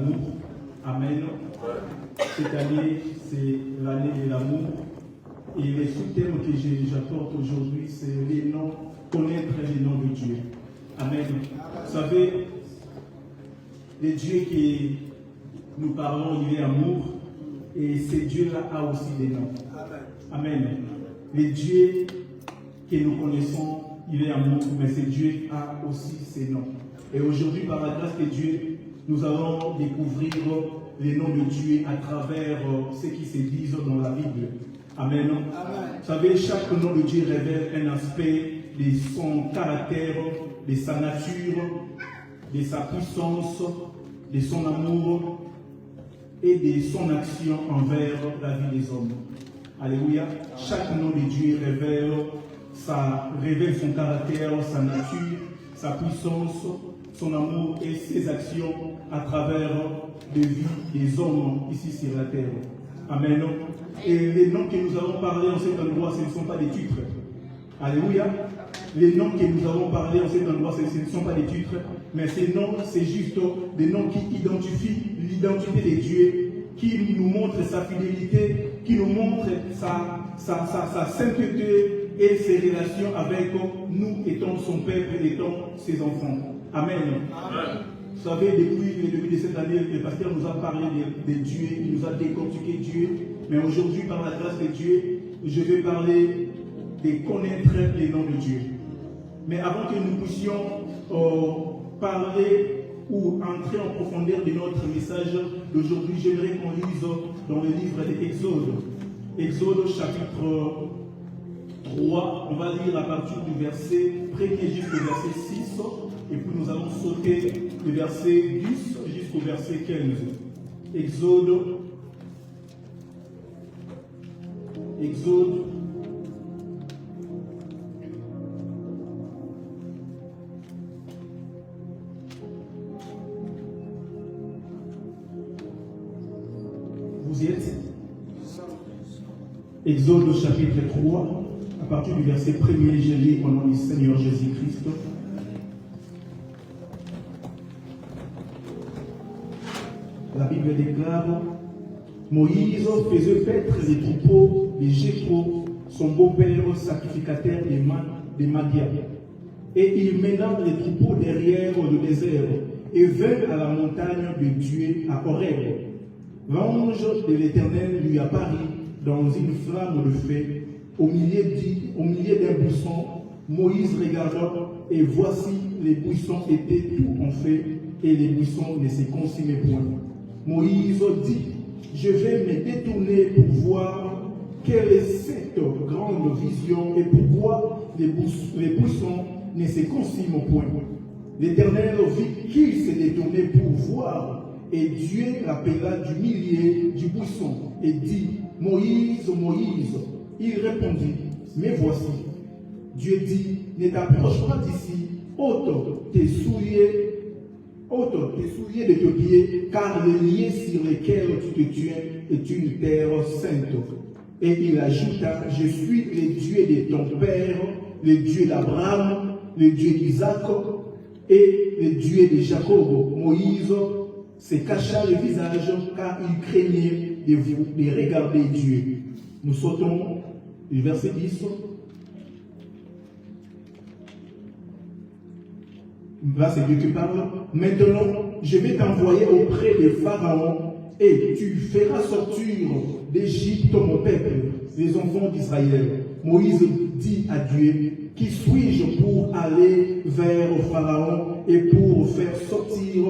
l'amour. Amen. Cette année, c'est l'année de l'amour. Et les sous-thèmes que j'apporte aujourd'hui, c'est les noms, connaître les noms de Dieu. Amen. Vous savez, le Dieu que nous parlons, il est amour. Et ce Dieu-là a aussi des noms. Amen. Le Dieu que nous connaissons, il est amour, mais ce Dieu a aussi ses noms. Et aujourd'hui, par la grâce de Dieu, nous allons découvrir les noms de Dieu à travers ce qui se dit dans la Bible. Amen. Amen. Vous savez, chaque nom de Dieu révèle un aspect de son caractère, de sa nature, de sa puissance, de son amour et de son action envers la vie des hommes. Alléluia. Chaque nom de Dieu révèle son caractère, sa nature, sa puissance, son amour et ses actions à travers les vies des hommes ici sur la terre. Amen. Et les noms que nous avons parlé en cet endroit, ce ne sont pas des titres. Alléluia. Les noms que nous avons parlé en cet endroit, ce ne sont pas des titres, mais ces noms, c'est juste des noms qui identifient l'identité de Dieu, qui nous montrent sa fidélité, qui nous montrent sa sainteté et ses relations avec nous étant son peuple, étant ses enfants. Amen. Amen. Vous savez, depuis le début de cette année, le pasteur nous a parlé de Dieu, il nous a décortiqué Dieu. Mais aujourd'hui, par la grâce de Dieu, je vais parler de connaître les noms de Dieu. Mais avant que nous puissions parler ou entrer en profondeur de notre message d'aujourd'hui, j'aimerais qu'on lise dans le livre de Exode. Exode chapitre 3, on va lire à partir du verset 1er jusqu'au verset 6. Et puis nous allons sauter du verset 10 jusqu'au verset 15. Exode. Vous y êtes? Exode chapitre 3, à partir du verset 1er, je lis au nom du Seigneur Jésus-Christ. La Bible déclare: Moïse faisait paître les troupeaux de Jéthro, son beau-père sacrificateur de Madian. Et il mena les troupeaux derrière le désert et vint à la montagne de Dieu à Horeb. L'ange de l'Éternel lui apparut dans une flamme de feu au milieu d'un buisson. Moïse regarda, et voici, les buissons étaient tout en feu, et les buissons ne se consumaient point. Moïse dit: je vais me détourner pour voir quelle est cette grande vision et pourquoi les buissons ne se consument point. L'Éternel vit qu'il s'est détourné pour voir, et Dieu l'appela du milieu du buisson et dit: Moïse, Moïse. Il répondit: mais voici. Dieu dit: ne t'approche pas d'ici, ôte tes souliers de tes pieds, car le lieu sur lequel tu te tiens est une terre sainte. Et il ajouta: je suis le Dieu de ton père, le Dieu d'Abraham, le Dieu d'Isaac et le Dieu de Jacob. Moïse se cacha le visage car il craignait de regarder Dieu. Nous sautons le verset 10. Là, c'est Dieu qui parle. Maintenant, je vais t'envoyer auprès de Pharaon et tu feras sortir d'Égypte mon peuple, les enfants d'Israël. Moïse dit à Dieu: qui suis-je pour aller vers Pharaon et pour faire sortir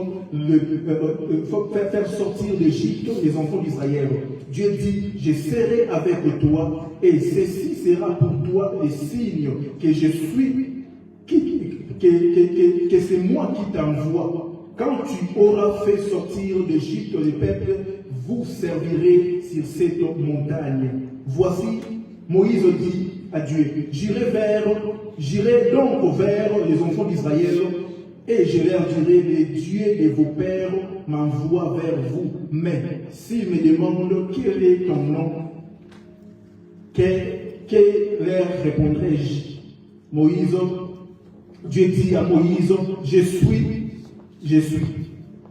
d'Égypte les enfants d'Israël? Dieu dit: je serai avec toi et ceci sera pour toi le signe que je suis, que c'est moi qui t'envoie. Quand tu auras fait sortir d'Égypte les peuples, vous servirez sur cette montagne. Voici, Moïse dit à Dieu: j'irai donc vers les enfants d'Israël et je leur dirai: le Dieu de vos pères m'envoie vers vous. Mais s'ils me demandent quel est ton nom, que leur répondrai-je? Dieu dit à Moïse: je suis.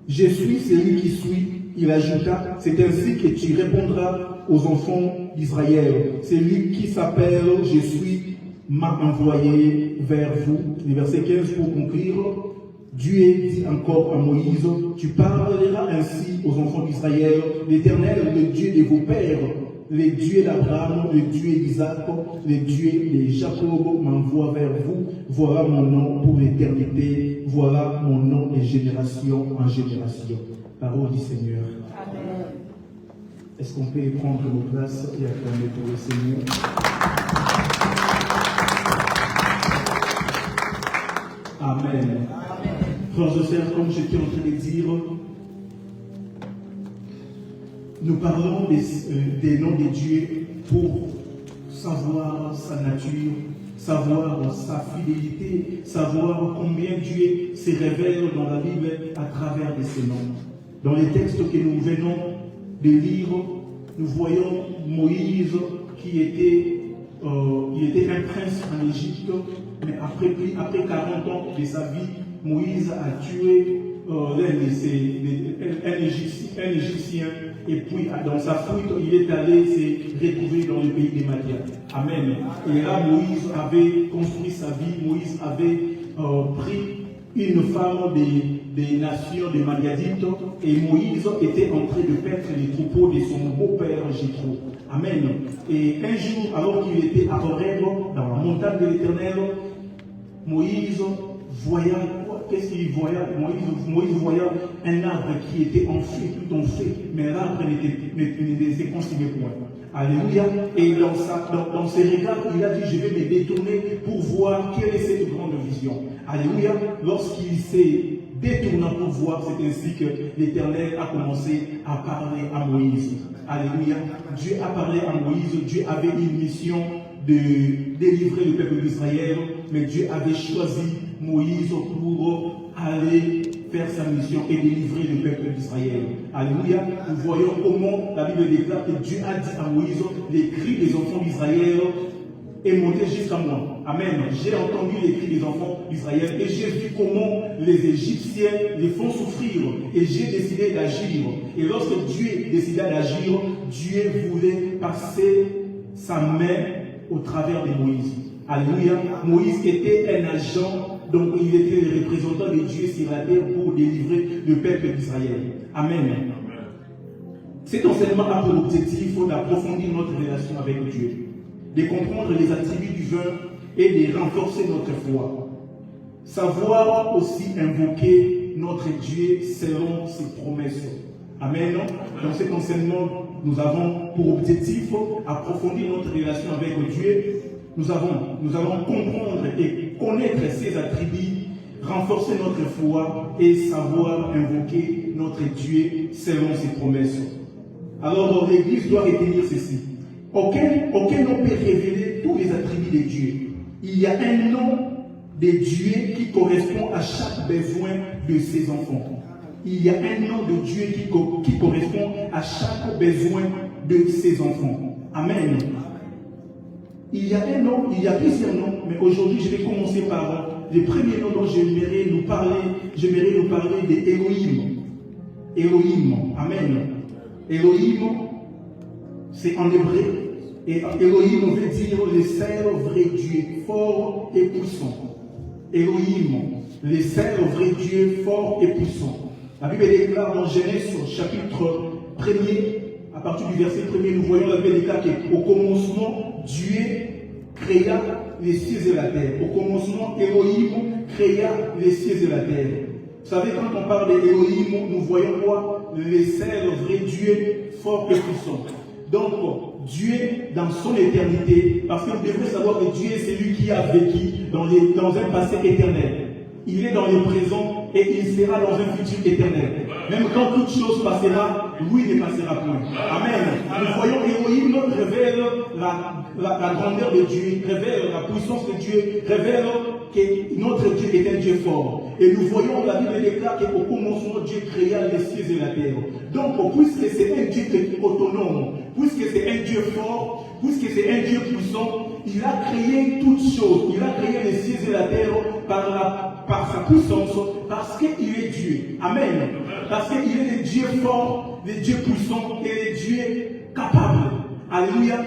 Je suis celui qui suis. Il ajouta, c'est ainsi que tu répondras aux enfants d'Israël. Celui qui s'appelle Je suis m'a envoyé vers vous. Le verset 15 pour conclure. Dieu dit encore à Moïse, tu parleras ainsi aux enfants d'Israël, l'Éternel, le Dieu de vos pères, le Dieu d'Abraham, le Dieu d'Isaac, le Dieu de Jacob m'envoie vers vous. Voilà mon nom pour l'éternité, voilà mon nom de génération en génération. Parole du Seigneur. Amen. Est-ce qu'on peut prendre nos places et acclamer pour le Seigneur? Amen. Frères et sœurs, comme j'étais en train de dire, nous parlons des noms de Dieu pour savoir sa nature, savoir sa fidélité, savoir combien Dieu se révèle dans la Bible à travers de ses noms. Dans les textes que nous venons de lire, nous voyons Moïse qui était un prince en Égypte, mais après 40 ans de sa vie, Moïse a tué un Égyptien, et puis dans sa fuite, il est allé se retrouver dans le pays des Madian. Amen. Et là, Moïse avait construit sa vie, Moïse avait pris une femme des nations des Madianites, et Moïse était en train de perdre les troupeaux de son beau-père Jéthro. Amen. Et un jour, alors qu'il était à Horeb, dans la montagne de l'Éternel, Moïse voyait, qu'est-ce qu'il voyait? Moïse voyait un arbre qui était en feu, tout en feu, mais l'arbre ne se consumait point. Alléluia. Et dans ses regards, il a dit, je vais me détourner pour voir quelle est cette grande vision. Alléluia. Lorsqu'il s'est détourné pour voir, c'est ainsi que l'Éternel a commencé à parler à Moïse. Alléluia. Dieu a parlé à Moïse. Dieu avait une mission de délivrer le peuple d'Israël, mais Dieu avait choisi Moïse pour aller faire sa mission et délivrer le peuple d'Israël. Alléluia. Nous voyons comment la Bible déclare que Dieu a dit à Moïse, les cris des enfants d'Israël est monté jusqu'à moi. Amen. J'ai entendu les cris des enfants d'Israël et j'ai vu comment les Égyptiens les font souffrir et j'ai décidé d'agir. Et lorsque Dieu décida d'agir, Dieu voulait passer sa main au travers de Moïse. Alléluia. Moïse était un agent, donc il était le représentant de Dieu sur la terre pour délivrer le peuple d'Israël. Amen. Cet enseignement a pour objectif d'approfondir notre relation avec Dieu, de comprendre les attributs divins et de renforcer notre foi. Savoir aussi invoquer notre Dieu selon ses promesses. Amen. Dans cet enseignement, nous avons pour objectif approfondir notre relation avec Dieu. Nous allons comprendre et connaître ses attributs, renforcer notre foi et savoir invoquer notre Dieu selon ses promesses. Alors l'Église doit retenir ceci. Aucun nom peut révéler tous les attributs de Dieu. Il y a un nom de Dieu qui correspond à chaque besoin de ses enfants. Il y a un nom de Dieu qui correspond à chaque besoin de ses enfants. Amen. Il y a un nom, il y a plusieurs noms, mais aujourd'hui je vais commencer par le premier nom dont j'aimerais nous parler d'Élohim. Elohim. Amen. Elohim, c'est en hébreu. Et Elohim veut dire le seul vrai Dieu, fort et puissant. Elohim, le seul vrai Dieu, fort et puissant. La Bible déclare dans Genèse chapitre 1er, à partir du verset 1er, nous voyons la Bible déclare qu'au commencement, Dieu créa les cieux et la terre. Au commencement, Elohim créa les cieux et la terre. Vous savez, quand on parle d'Elohim, nous voyons quoi? Le seul vrai Dieu, fort et puissant. Donc, Dieu dans son éternité, parce que vous devrez savoir que Dieu est celui qui a vécu dans un passé éternel. Il est dans le présent et il sera dans un futur éternel. Même quand toute chose passera, lui ne passera plus. Amen. Nous voyons Elohim révèle la grandeur de Dieu, révèle la puissance de Dieu, révèle que notre Dieu est un Dieu fort. Et nous voyons la Bible déclare qu'au commencement, Dieu créa les cieux et la terre. Donc, puisque c'est un Dieu autonome, puisque c'est un Dieu fort, puisque c'est un Dieu puissant, il a créé toutes choses. Il a créé les cieux et la terre par sa puissance, parce qu'il est Dieu. Dieu. Amen. Parce qu'il est le Dieu fort, le Dieu puissant et le Dieu capable. Alléluia.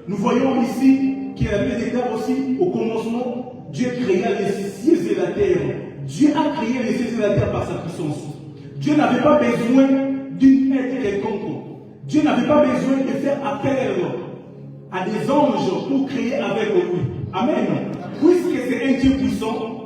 Nous voyons ici qu'il y a des étapes aussi. Au commencement, Dieu créa les cieux et la terre. Dieu a créé les cieux et la terre par sa puissance. Dieu n'avait pas besoin d'une aide quelconque. Dieu n'avait pas besoin de faire appel à des anges pour créer avec lui. Amen. Puisque c'est un Dieu puissant,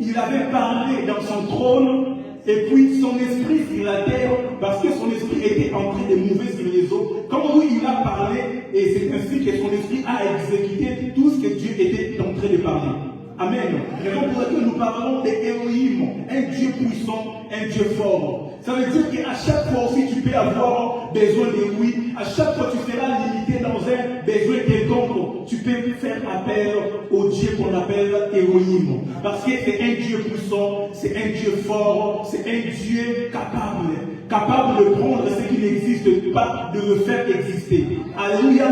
il avait parlé dans son trône et puis son esprit sur la terre, parce que son esprit était entré de mauvaises liaisons. Comme lui, il a parlé et c'est ainsi que son esprit a exécuté tout ce que Dieu était en train de parler. Amen. Et donc pour que nous parlons d'Élohim, un Dieu puissant, un Dieu fort. Ça veut dire qu'à chaque fois aussi tu peux avoir besoin de lui. À chaque fois tu seras limité dans un besoin quelconque. Tu peux faire appel au Dieu qu'on appelle Élohim. Parce que c'est un Dieu puissant, c'est un Dieu fort, c'est un Dieu capable. Capable de prendre ce qui n'existe pas, de le faire exister. Alléluia.